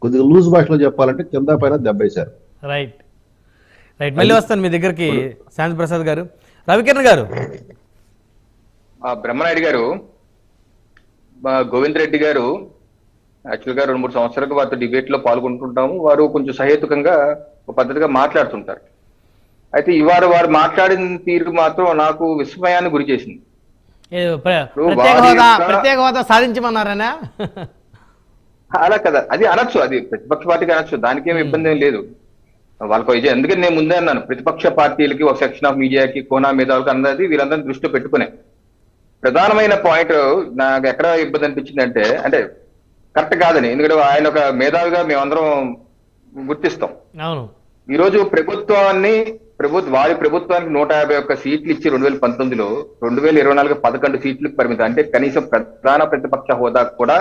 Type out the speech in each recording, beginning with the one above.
కొద్దిగా లూజ్ భాషలో చెప్పాలంటే కింద పైన దెబ్బేశారు. రైట్ రైట్, మళ్ళీ వస్తాను మీ దగ్గరికి శాంతి ప్రసాద్ గారు. రవికిరణ్ గారు. బ్రహ్మనాయుడు గారు, గోవింద్ రెడ్డి గారు యాక్చువల్గా 2-3 సంవత్సరాలుగా వారితో డిబేట్ లో పాల్గొంటుంటాము. వారు కొంచెం సహేతుకంగా ఒక పద్ధతిగా మాట్లాడుతుంటారు. అయితే ఇవాళ వారు మాట్లాడిన తీరు మాత్రం నాకు విస్మయాన్ని గురి చేసింది. ప్రత్యేక హోదా సాధించమన్నారనా? అలా కదా, అది అనొచ్చు, అది ప్రతిపక్ష పార్టీకి అనొచ్చు, దానికేం ఇబ్బంది ఏం లేదు. వాళ్ళకు ఎందుకని నేను ముందే అన్నాను, ప్రతిపక్ష పార్టీలకి ఒక సెక్షన్ ఆఫ్ మీడియాకి కోనా మేధావులకి అన్నది వీరందరినీ దృష్టిలో పెట్టుకునే ప్రధానమైన పాయింట్ నాకు ఎక్కడ ఇబ్బంది అనిపించింది అంటే కరెక్ట్ కాదని. ఎందుకంటే ఆయన ఒక మేధావిగా మేమందరం గుర్తిస్తాం. అవును, ఈ రోజు వారి ప్రభుత్వానికి 151 సీట్లు ఇచ్చి 2019లో 2024 11 సీట్లకు పరిమితం. అంటే కనీసం ప్రధాన ప్రతిపక్ష హోదా కూడా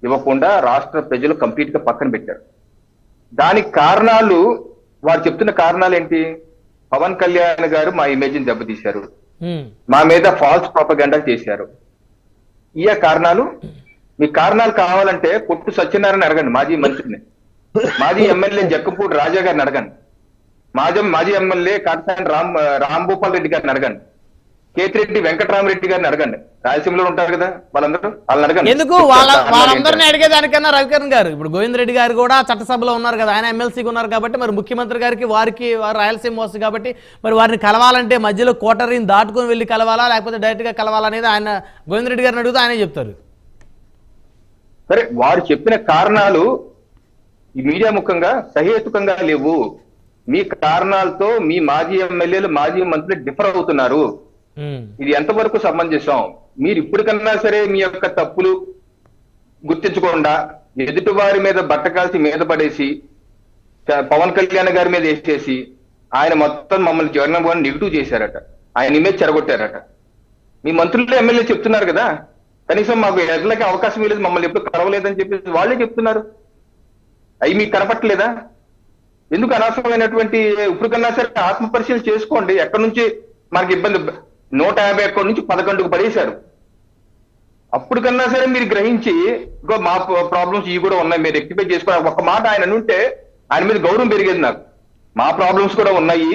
ఇవ్వకుండా రాష్ట్ర ప్రజలు కంప్లీట్ గా పక్కన పెట్టారు. దానికి కారణాలు, వారు చెప్తున్న కారణాలు ఏంటి? పవన్ కళ్యాణ్ గారు మా ఇమేజ్ ని దెబ్బతీశారు, మా మీద ఫాల్స్ ప్రొపగండా చేశారు. ఈ కారణాలు. మీ కారణాలు కావాలంటే పొట్టు సత్యనారాయణ అడగండి, మాజీ మంత్రిని, మాజీ ఎమ్మెల్యే జక్కపూడి రాజా గారిని అడగండి, మాజీ ఎమ్మెల్యే కాటసాని రాంభూపాల్ రెడ్డి గారిని అడగండి, కేతిరెడ్డి వెంకటరామరెడ్డి గారిని అడగండి, రాయలసీమలో ఉంటారు కదా వాళ్ళందరూ, వాళ్ళని అడగండి. ఎందుకు వాళ్ళందరినీ అడిగేదానికన్నా రవికిరణ్ గారు, ఇప్పుడు గోవింద్ రెడ్డి గారు కూడా చట్టసభలో ఉన్నారు కదా, ఆయన ఎమ్మెల్సీగా ఉన్నారు కాబట్టి, మరి ముఖ్యమంత్రి గారికి వారు రాయలసీమ వస్తుంది కాబట్టి మరి వారిని కలవాలంటే మధ్యలో కోటరీని దాటుకుని వెళ్ళి కలవాలా లేకపోతే డైరెక్ట్ గా కలవాలా అనేది ఆయన గోవింద్ రెడ్డి గారిని అడిగితే ఆయనే చెప్తారు. సరే, వారు చెప్పిన కారణాలు ఈ మీడియా ముఖంగా సహేతుకంగా లేవు. మీ కారణాలతో మీ మాజీ ఎమ్మెల్యేలు మాజీ మంత్రులు డిఫర్ అవుతున్నారు. ఇది ఎంతవరకు సమంజసం? మీరు ఇప్పటికన్నా సరే మీ యొక్క తప్పులు గుర్తించకుండా ఎదుటి వారి మీద బట్టకాల్సి మీద పడేసి పవన్ కళ్యాణ్ గారి మీద వేసేసి ఆయన మొత్తం మమ్మల్ని జగన్మోహన్ నెగిటివ్ చేశారట, ఆయన ఇమేజ్ చెరగొట్టారట. మీ మంత్రులు ఎమ్మెల్యే చెప్తున్నారు కదా, కనీసం మాకు ఎడ్లకి అవకాశం లేదు, మమ్మల్ని ఎప్పుడు కలవలేదని చెప్పేసి వాళ్ళే చెప్తున్నారు. అవి మీకు కనపట్టలేదా? ఎందుకు అనవసరమైనటువంటి, ఇప్పటికన్నా సరే ఆత్మ పరిశీలన చేసుకోండి. ఎక్కడి నుంచి మనకి ఇబ్బంది? 151 నుంచి 11కు పడేశారు. అప్పటికన్నా సరే మీరు గ్రహించి ఇంకో మా ప్రాబ్లమ్స్ ఇవి కూడా ఉన్నాయి, మీరు రెక్టిఫై చేసుకోవాలి. ఒక మాట ఆయన ఉంటే ఆయన మీద గౌరవం పెరిగేది. నాకు మా ప్రాబ్లమ్స్ కూడా ఉన్నాయి,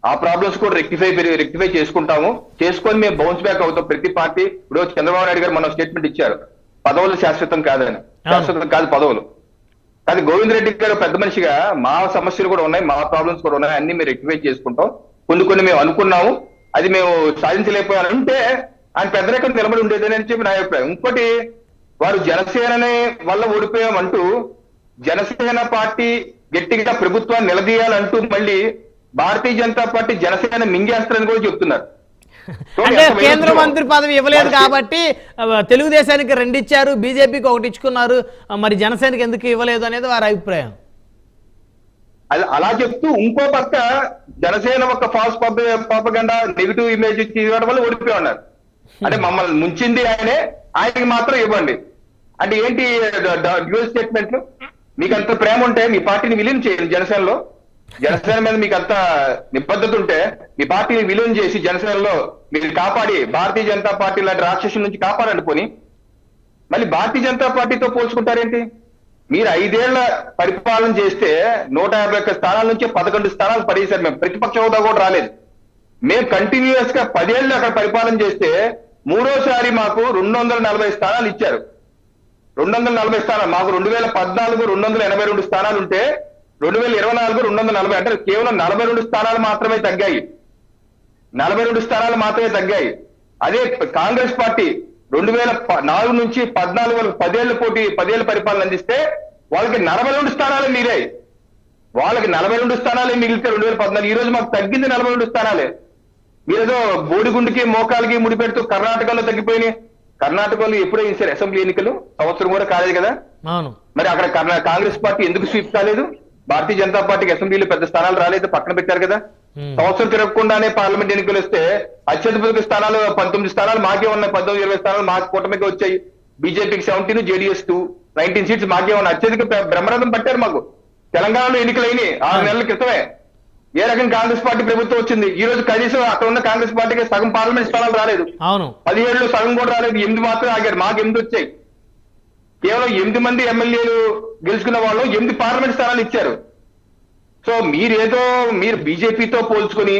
ఆ ప్రాబ్లమ్స్ కూడా రెక్టిఫై చేసుకుంటాము, చేసుకొని మేము బౌన్స్ బ్యాక్ అవుతాం. ప్రతి పార్టీ, ఇప్పుడు చంద్రబాబు నాయుడు గారు మనం స్టేట్మెంట్ ఇచ్చారు, పదవులు శాశ్వతం కాదని. శాశ్వతం కాదు పదవులు. కానీ గోవింద్ రెడ్డి గారు పెద్ద మనిషిగా మా సమస్యలు కూడా ఉన్నాయి, మా ప్రాబ్లమ్స్ కూడా ఉన్నాయి, అన్ని మేము రెక్టిఫై చేసుకుంటాం. కొన్ని మేము అనుకున్నాము, అది మేము సాధించలేకపోయానంటే ఆయన పెద్ద రకం నిలబడి ఉండేదని అని చెప్పి నా అభిప్రాయం. ఇంకోటి, వారు జనసేనని వల్ల ఓడిపోయామంటూ జనసేన పార్టీ గట్టిగా ప్రభుత్వాన్ని నిలదీయాలంటూ మళ్ళీ భారతీయ జనతా పార్టీ జనసేన మింగేస్తారని కూడా చెప్తున్నారు. అంటే కేంద్ర మంత్రి పదవి ఇవ్వలేదు కాబట్టి తెలుగుదేశానికి 2 ఇచ్చారు, బీజేపీకి 1 ఇచ్చుకున్నారు, మరి జనసేనకి ఎందుకు ఇవ్వలేదు అనేది వారి అభిప్రాయం. అలా చెప్తూ ఇంకో పక్క జనసేన ఒక ఫాల్స్ ప్రాపగండా నెగిటివ్ ఇమేజ్ ఇవ్వడం వల్ల ఓడిపోయి ఉన్నారు. అంటే మమ్మల్ని ముంచింది ఆయనకి మాత్రం ఇవ్వండి అంటే ఏంటి డ్యూయల్ స్టేట్మెంట్లు? మీకు అంత ప్రేమ ఉంటే మీ పార్టీని విలీనం చేయండి. జనసేన మీద మీకు అంత నిబద్ధత ఉంటే మీ పార్టీని విలీనం చేసి జనసేనలో మీరు కాపాడి భారతీయ జనతా పార్టీ లాంటి రాక్షసుల నుంచి కాపాడండి. పోని మళ్ళీ భారతీయ జనతా పార్టీతో పోల్చుకుంటారేంటి? మీరు 5 ఏళ్ల పరిపాలన చేస్తే 151 స్థానాల నుంచి 11 స్థానాలు పడేశారు. మేము ప్రతిపక్ష హోదా కూడా రాలేదు. మేము కంటిన్యూస్ గా 10 ఏళ్ళు అక్కడ పరిపాలన చేస్తే మూడోసారి మాకు 240 స్థానాలు ఇచ్చారు. 240 స్థానాలు మాకు 2014 282 స్థానాలు ఉంటే 2024 240, అంటే కేవలం 42 స్థానాలు మాత్రమే తగ్గాయి. 42 స్థానాలు మాత్రమే తగ్గాయి. అదే కాంగ్రెస్ పార్టీ 2004 నుంచి 14 వరకు 10 ఏళ్ల పరిపాలన అందిస్తే వాళ్ళకి 42 స్థానాలే మిగిలాయి. వాళ్ళకి 42 స్థానాలే మిగిలితే 2014, ఈ రోజు మాకు తగ్గింది 42 స్థానాలే. మీరేదో బోడిగుండికి మోకాలకి ముడిపెడుతూ కర్ణాటకలో తగ్గిపోయినాయి. కర్ణాటకలో ఎప్పుడో ఇచ్చారు అసెంబ్లీ ఎన్నికలు, సంవత్సరం కూడా కాలేదు కదా. మరి అక్కడ కాంగ్రెస్ పార్టీ ఎందుకు స్వీప్ కాలేదు? భారతీయ జనతా పార్టీకి అసెంబ్లీలో పెద్ద స్థానాలు రాలేదు, పక్కన పెట్టారు కదా. సంవత్సరం తిరగకుండానే పార్లమెంట్ ఎన్నికలు వస్తే అత్యధిక స్థానాలు 19 స్థానాలు మాకే ఉన్నాయి, 19-20 స్థానాలు మాకు కూటమికి వచ్చాయి. బీజేపీకి 17, జేడీఎస్ 19 సీట్స్ మాకే ఉన్నాయి. అత్యధిక బ్రహ్మరథం పట్టారు మాకు. తెలంగాణలో ఎన్నికలైనవి 6 నెలల క్రితమే. ఏ రకం కాంగ్రెస్ పార్టీ ప్రభుత్వం వచ్చింది. ఈ రోజు కనీసం అక్కడ ఉన్న కాంగ్రెస్ పార్టీకి సగం పార్లమెంట్ స్థానాలు రాలేదు. 17లో సగం కూడా రాలేదు, 8 మాత్రం ఆగారు. మాకు 8 వచ్చాయి. కేవలం 8 మంది ఎమ్మెల్యేలు గెలుచుకున్న వాళ్ళు 8 పార్లమెంట్ స్థానాలు ఇచ్చారు. సో మీరు బీజేపీతో పోల్చుకుని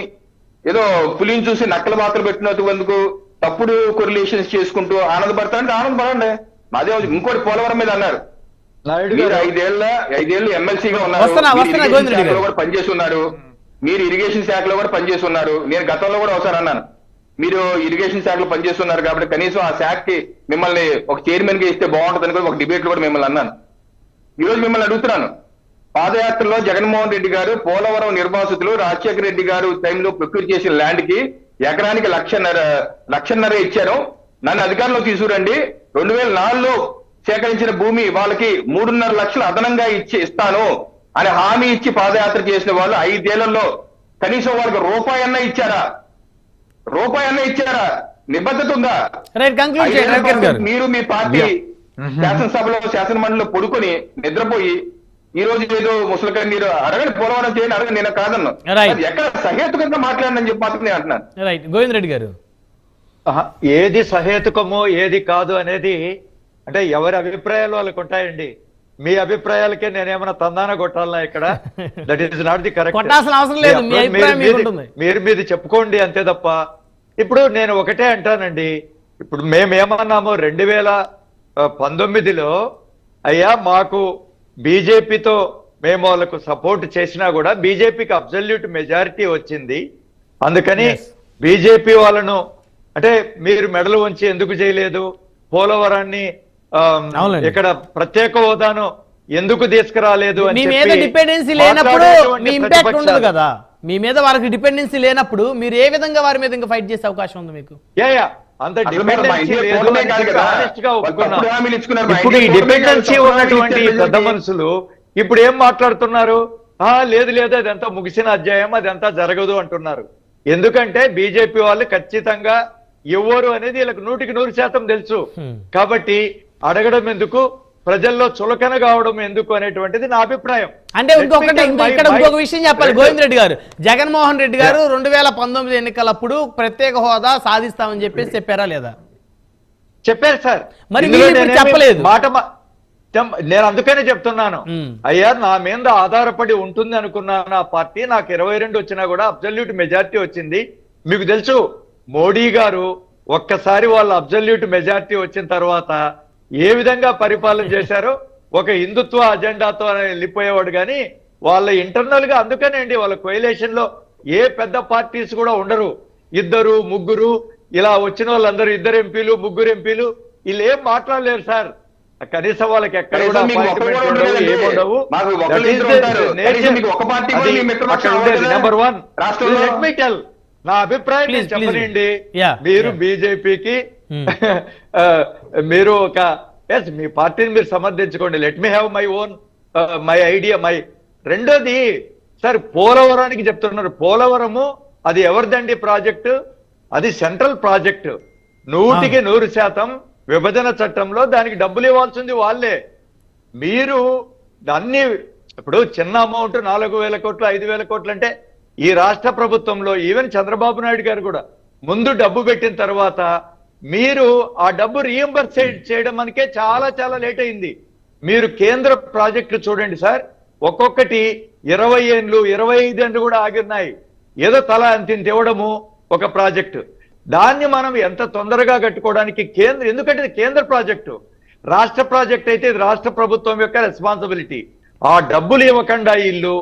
ఏదో పులిని చూసి నక్కలు మాత్రం పెట్టినందుకు తప్పుడు కొరిలేషన్స్ చేసుకుంటూ ఆనందపడతారంటే ఆనందపడండి. మాదే ఇంకోటి పోలవరం మీద అన్నారు. మీరు ఐదేళ్లు ఎమ్మెల్సీగా ఉన్నారు, పనిచేసి ఉన్నారు, మీరు ఇరిగేషన్ శాఖలో కూడా పనిచేసి ఉన్నారు. నేను గతంలో కూడా ఒకసారి అన్నాను, మీరు ఇరిగేషన్ శాఖలో పనిచేస్తున్నారు కాబట్టి కనీసం ఆ శాఖకి మిమ్మల్ని ఒక చైర్మన్ గా ఇస్తే బాగుంటుందని కూడా ఒక డిబేట్ లో కూడా మిమ్మల్ని అన్నాను. ఈ రోజు మిమ్మల్ని అడుగుతున్నాను, పాదయాత్రలో జగన్మోహన్ రెడ్డి గారు పోలవరం నిర్వాసితులు రాజశేఖర రెడ్డి గారు టైంలో ప్రొక్యూర్ చేసిన ల్యాండ్ కి ఎకరానికి 1,00,000 ఇచ్చారు, నన్ను అధికారంలో తీసుకురండి, 2004లో సేకరించిన భూమి వాళ్ళకి 3.5 లక్షలు అదనంగా ఇస్తాను అని హామీ ఇచ్చి పాదయాత్ర చేసిన వాళ్ళు 5 ఏళ్లలో కనీసం వాళ్ళకి రూపాయి అన్నా ఇచ్చారా? నిబద్ధత ఉందా? మీరు మీ పార్టీ శాసనసభలో శాసనమండలిలో పడుకొని నిద్రపోయి ఈ రోజు ఏదో ముసలికాయ మీరు అడగండి, పోలవరం చేయండి, అడగండి, నేను కాదన్నా. ఎక్కడ సహేతుకంగా మాట్లాడనని చెప్పి మాత్రం నేను అంటున్నాను. రైట్, గోవింద్ రెడ్డి గారు, ఏది సహేతుకమో ఏది కాదు అనేది అంటే ఎవరి అభిప్రాయాలు వాళ్ళకు ఉంటాయండి. మీ అభిప్రాయాలకే నేనేమన్నా తందాన కొట్టాలనా ఇక్కడ? That is not the correct. మీరు మీది చెప్పుకోండి అంతే తప్ప. ఇప్పుడు నేను ఒకటే అంటానండి, ఇప్పుడు మేమేమన్నాము 2019లో అయ్యా మాకు బీజేపీతో మేము వాళ్ళకు సపోర్ట్ చేసినా కూడా బీజేపీకి అబ్సల్యూట్ మెజారిటీ వచ్చింది, అందుకని బీజేపీ వాళ్ళను అంటే మీరు మెడలు వంచి ఎందుకు చేయలేదు, పోలవరాన్ని ఇక్కడ ప్రత్యేక హోదాను ఎందుకు తీసుకురాలేదు అని మీ మీద డిపెండెన్సీ లేనప్పుడు మీ ఇంపాక్ట్ ఉండదు కదా. మీ మీద వాళ్ళకి డిపెండెన్సీ లేనప్పుడు మీరు ఏ విధంగా వారి మీద ఇంకా ఫైట్ చేసే అవకాశం ఉంది మీకు? అంత డిపెండెన్సీ ఇప్పుడు ఈ డిపెండెన్సీ ఉన్నటువంటి పెద్ద మనుషులు ఇప్పుడు ఏం మాట్లాడుతున్నారు? లేదు అదంతా ముగిసిన అధ్యాయం, అదంతా జరగదు అంటున్నారు. ఎందుకంటే బీజేపీ వాళ్ళు ఖచ్చితంగా ఎవరు అనేది వీళ్ళకి 100% తెలుసు. కాబట్టి అడగడం ఎందుకు, ప్రజల్లో చులకన కావడం ఎందుకు అనేటువంటిది నా అభిప్రాయం. అంటే ఇంకొక విషయం చెప్పాలి గోవింద్ రెడ్డి గారు, జగన్మోహన్ రెడ్డి గారు 2019 ఎన్నికలప్పుడు ప్రత్యేక హోదా సాధిస్తామని చెప్పేసి చెప్పారా లేదా? చెప్పారు సార్, మరి చెప్పలేదు మాట. నేను అందుకనే చెప్తున్నాను, అయ్యా నా మీద ఆధారపడి ఉంటుంది అనుకున్నాను ఆ పార్టీ, నాకు 22 వచ్చినా కూడా అబ్సల్యూట్ మెజారిటీ వచ్చింది. మీకు తెలుసు మోడీ గారు ఒక్కసారి వాళ్ళ అబ్సల్యూట్ మెజారిటీ వచ్చిన తర్వాత ఏ విధంగా పరిపాలన చేశారో, ఒక హిందుత్వ అజెండాతో వెళ్ళిపోయేవాడు కానీ వాళ్ళ ఇంటర్నల్ గా. అందుకనేండి వాళ్ళ కోయలేషన్ లో ఏ పెద్ద పార్టీస్ కూడా ఉండరు, 2, 3 ఇలా వచ్చిన వాళ్ళందరూ 2 ఎంపీలు 3 ఎంపీలు వీళ్ళు ఏం మాట్లాడలేరు సార్. కనీసం వాళ్ళకి ఎక్కడ కూడా ఏముండవు. నెంబర్ 1 లెట్ మీ టెల్ నా అభిప్రాయం నేను చెప్పనండి. మీరు బీజేపీకి మీరు ఒక మీ పార్టీని మీరు సమర్థించుకోండి, let me have my own my idea my. రెండోది సార్ పోలవరానికి చెప్తున్నారు, పోలవరము అది ఎవరిదండి ప్రాజెక్టు? అది సెంట్రల్ ప్రాజెక్టు. 100% విభజన చట్టంలో దానికి డబ్బులు ఇవ్వాల్సింది వాళ్ళే. మీరు అన్ని ఇప్పుడు చిన్న అమౌంట్ 4,000 కోట్లు 5,000 కోట్లు అంటే ఈ రాష్ట్ర ప్రభుత్వంలో ఈవెన్ చంద్రబాబు నాయుడు గారు కూడా ముందు డబ్బు పెట్టిన తర్వాత మీరు ఆ డబ్బు రీఎంబర్స్ చేయడం మనకే చాలా లేట్ అయింది. మీరు కేంద్ర ప్రాజెక్టులు చూడండి సార్, ఒక్కొక్కటి 20 ఏళ్ళు 25 ఏళ్ళు కూడా ఆగిన్నాయి. ఏదో తల అంతింత ఇవ్వడము ఒక ప్రాజెక్టు, దాన్ని మనం ఎంత తొందరగా కట్టుకోవడానికి ఎందుకంటే ఇది కేంద్ర ప్రాజెక్టు. రాష్ట్ర ప్రాజెక్ట్ అయితే ఇది రాష్ట్ర ప్రభుత్వం యొక్క రెస్పాన్సిబిలిటీ. ఆ డబ్బులు ఇవ్వకుండా ఇల్లు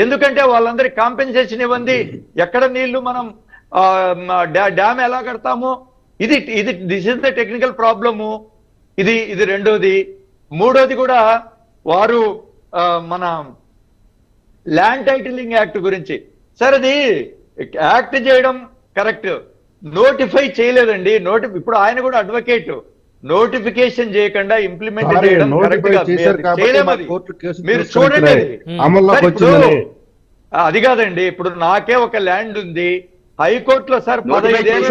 ఎందుకంటే వాళ్ళందరికీ కాంపెన్సేషన్ ఇవ్వండి, ఎక్కడ నీళ్లు మనం డ్యామ్ ఎలా కడతాము, this is the technical problem. ఇది రెండోది. మూడోది కూడా వారు మన ల్యాండ్ టైటిలింగ్ యాక్ట్ గురించి సార్, అది యాక్ట్ చేయడం కరెక్ట్, నోటిఫై చేయలేదండి. ఇప్పుడు ఆయన కూడా అడ్వకేట్, నోటిఫికేషన్ చేయకుండా ఇంప్లిమెంట్ చేయడం మీరు చూడండి. అది కాదండి, ఇప్పుడు నాకే ఒక ల్యాండ్ ఉంది హైకోర్టులో సార్, 15 ఏళ్ళు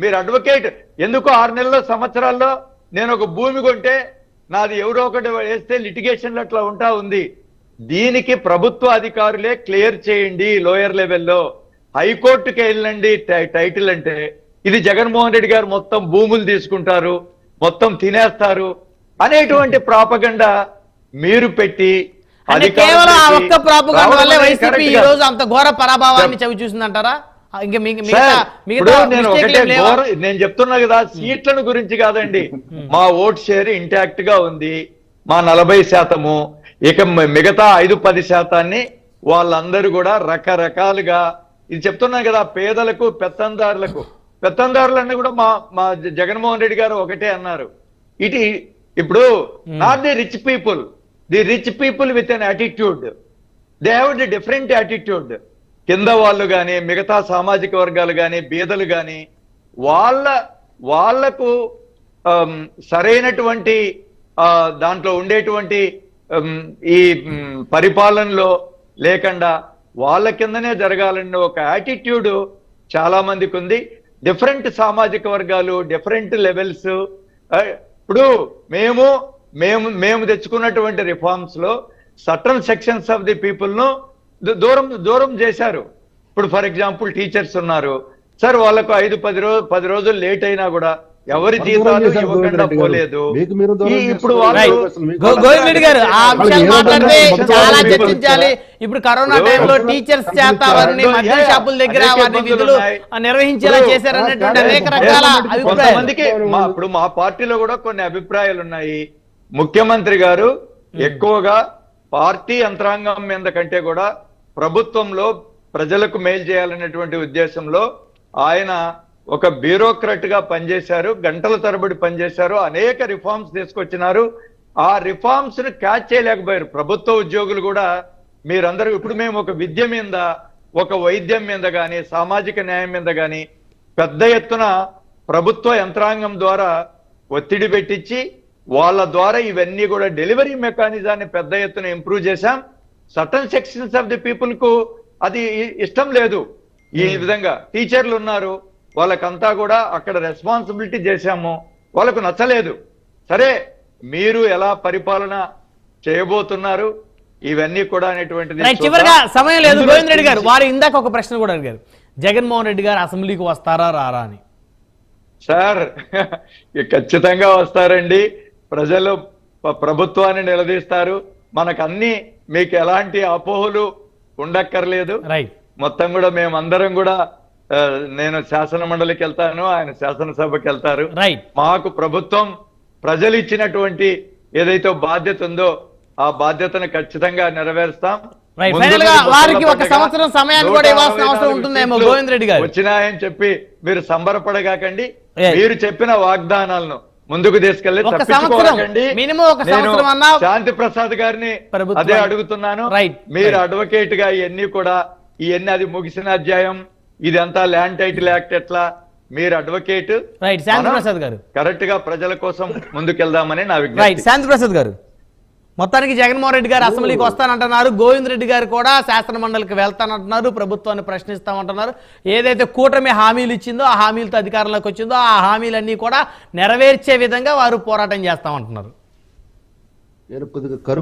మీరు అడ్వకేట్ ఎందుకు 6 నెలల్లో సంవత్సరాల్లో నేను ఒక భూమి కొంటే నాది ఎవరో ఒకటి వేస్తే లిటిగేషన్లు అట్లా ఉంటా ఉంది. దీనికి ప్రభుత్వ అధికారులే క్లియర్ చేయండి లోయర్ లెవెల్లో. హైకోర్టుకి వెళ్ళండి టైటిల్ అంటే ఇది జగన్మోహన్ రెడ్డి గారు మొత్తం భూములు తీసుకుంటారు, మొత్తం తినేస్తారు అనేటువంటి ప్రాపగండా మీరు పెట్టి అంటే అధికారం కేవలం ఆ పెట్టి ఒక్క ప్రాపగండా రావడం వల్లే అనేది వైసీపీ correct ఈ కాదు. రోజు అంత ఘోర పరాభవాన్ని చవి చూసిందంటారా? ఇంకా సార్, ఇప్పుడు నేను ఒకటే మిగతా నేను చెప్తున్నా కదా, సీట్లను గురించి కాదండి. మా ఓట్ షేర్ ఇంటాక్ట్ గా ఉంది, మా 40%. ఇక మిగతా 5-10% వాళ్ళందరూ కూడా రకరకాలుగా ఇది చెప్తున్నా కదా, పేదలకు పెత్తందారులన్నీ కూడా మా జగన్మోహన్ రెడ్డి గారు ఒకటే అన్నారు. ఇప్పుడు not the rich people with an attitude, they have the different attitude. కింద వాళ్ళు కానీ మిగతా సామాజిక వర్గాలు కానీ బీదలు కానీ వాళ్లకు సరైనటువంటి దాంట్లో ఉండేటువంటి ఈ పరిపాలనలో లేకుండా వాళ్ళ కిందనే జరగాలన్న ఒక యాటిట్యూడ్ చాలా మందికి ఉంది. డిఫరెంట్ సామాజిక వర్గాలు, డిఫరెంట్ లెవెల్స్. ఇప్పుడు మేము తెచ్చుకున్నటువంటి రిఫార్మ్స్ లో certain sections of the people ను దూరం చేశారు. ఇప్పుడు ఫర్ ఎగ్జాంపుల్ టీచర్స్ ఉన్నారు సార్, వాళ్ళకు 5-10 రోజులు లేట్ అయినా కూడా ఎవరి జీతాలు ఇవ్వకుండా పోలేదు. ఇప్పుడు గోవింద్ రెడ్డి గారు ఆ అంశాలు మాట్లాడితే చాలా చర్చించాలి. ఇప్పుడు కరోనా టైంలో టీచర్స్ చేత వారిని మద్యం షాపుల దగ్గర వారిని విధులు నిర్వహించేలా చేశారనేటువంటి అనేక రకాల అభిప్రాయాలు. ఇప్పుడు మా పార్టీలో కూడా కొన్ని అభిప్రాయాలు ఉన్నాయి. ముఖ్యమంత్రి గారు ఎక్కువగా పార్టీ యంత్రాంగం మీద కంటే కూడా ప్రభుత్వంలో ప్రజలకు మేలు చేయాలనేటువంటి ఉద్దేశంలో ఆయన ఒక బ్యూరోక్రాట్ గా పనిచేశారు, గంటల తరబడి పనిచేశారు, అనేక రిఫార్మ్స్ తీసుకొచ్చినారు. ఆ రిఫార్మ్స్ ను క్యాచ్ చేయలేకపోయారు ప్రభుత్వ ఉద్యోగులు కూడా. మీరందరూ ఇప్పుడు మేము ఒక విద్య మీద, ఒక వైద్యం మీద కానీ, సామాజిక న్యాయం మీద కానీ పెద్ద ఎత్తున ప్రభుత్వ యంత్రాంగం ద్వారా ఒత్తిడి పెట్టించి వాళ్ళ ద్వారా ఇవన్నీ కూడా డెలివరీ మెకానిజాన్ని పెద్ద ఎత్తున ఇంప్రూవ్ చేశాం. Certain sections of the people కు అది ఇష్టం లేదు. ఈ విధంగా టీచర్లు ఉన్నారు, వాళ్ళకంతా కూడా అక్కడ రెస్పాన్సిబిలిటీ చేశాము, వాళ్ళకు నచ్చలేదు. సరే, మీరు ఎలా పరిపాలన చేయబోతున్నారు ఇవన్నీ కూడా అనేటువంటిది. చివరిగా సమయం లేదు గోవింద్ రెడ్డి గారు, వారు ఇందాక ఒక ప్రశ్న కూడా అడిగారు, జగన్మోహన్ రెడ్డి గారు అసెంబ్లీకి వస్తారా రారా అని. సార్ ఖచ్చితంగా వస్తారండి. ప్రజలు ప్రభుత్వాన్ని నిలదీస్తారు. మనకు మీకు ఎలాంటి అపోహలు ఉండక్కర్లేదు. మొత్తం కూడా మేమందరం కూడా, నేను శాసన మండలికి వెళ్తాను, ఆయన శాసనసభకి వెళ్తారు. మాకు ప్రభుత్వం ప్రజలు ఇచ్చినటువంటి ఏదైతే బాధ్యత ఉందో ఆ బాధ్యతను ఖచ్చితంగా నెరవేరుస్తాం. వారికి ఒక సంవత్సరం సమయాన్ని కూడా ఇవ్వాల్సిన అవసరం ఉంటుందేమో గోవింద్ రెడ్డి గారు. వచ్చినాయని చెప్పి మీరు సంబరపడగాకండి. మీరు చెప్పిన వాగ్దానాలను ముందుకు తీసుకెళ్లి తప్పించుకోకండి. శాంతి ప్రసాద్ గారిని అదే అడుగుతున్నాను. మీరు అడ్వకేట్ గా ఇవన్నీ అది ముగిసిన అధ్యాయం, ఇదంతా ల్యాండ్ టైటిల్ యాక్ట్ ఎట్లా, మీరు అడ్వకేట్, శాంతి ప్రసాద్ గారు కరెక్ట్ గా ప్రజల కోసం ముందుకెళ్దామని నా విజ్ఞప్తి. శాంతి ప్రసాద్ గారు, మొత్తానికి జగన్మోహన్ రెడ్డి గారు అసెంబ్లీకి వస్తానంటున్నారు, గోవింద్ రెడ్డి గారు కూడా శాసన మండలికి వెళ్తానంటున్నారు, ప్రభుత్వాన్ని ప్రశ్నిస్తామంటున్నారు. ఏదైతే కూటమి హామీలు ఇచ్చిందో ఆ హామీలతో అధికారంలోకి వచ్చిందో ఆ హామీలన్నీ కూడా నెరవేర్చే విధంగా వారు పోరాటం చేస్తామంటున్నారు.